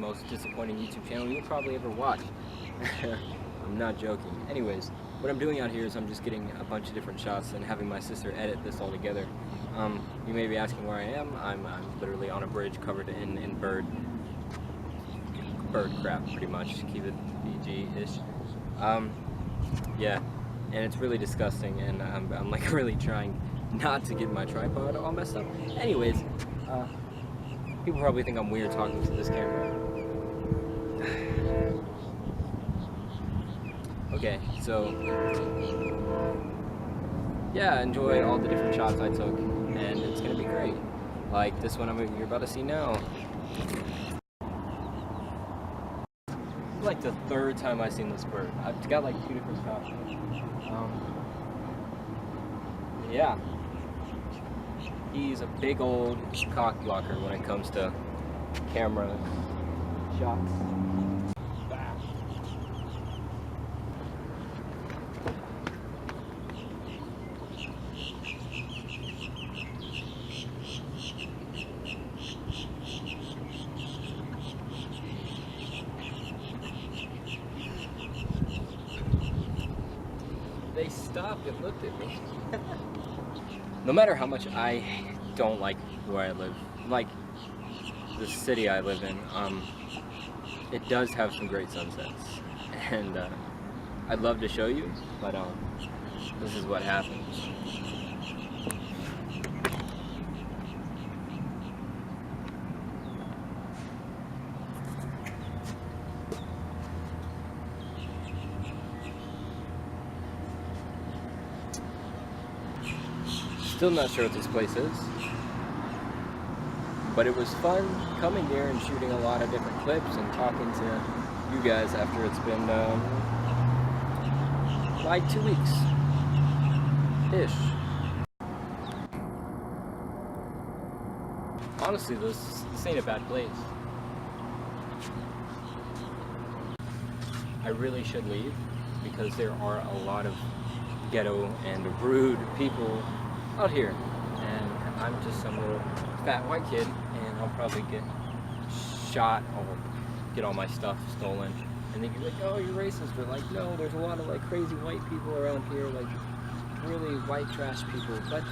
most disappointing YouTube channel you'll probably ever watch. I'm not joking. Anyways, what I'm doing out here is I'm just getting a bunch of different shots and having my sister edit this all together. You may be asking where I am. I'm literally on a bridge covered in bird crap, pretty much. Keep it PG-ish. Yeah, and it's really disgusting, and I'm like really trying not to get my tripod all messed up. Anyways, people probably think I'm weird talking to this camera. Okay, so yeah, enjoy all the different shots I took, and it's gonna be great. Like this one you're about to see now. It's like the third time I've seen this bird. I've got like 2 different shots. Yeah, he's a big old cock blocker when it comes to camera shots. They stopped and looked at me. No matter how much I don't like where I live, like the city I live in, it does have some great sunsets, and I'd love to show you, but this is what happens. Still not sure what this place is, but it was fun coming here and shooting a lot of different clips and talking to you guys after it's been like 2 weeks-ish. Honestly, this ain't a bad place. I really should leave because there are a lot of ghetto and rude people out here, and I'm just some little fat white kid, and I'll probably get shot or get all my stuff stolen, and they'd be like, oh, you're racist, but like, no, there's a lot of like crazy white people around here, like really white trash people, but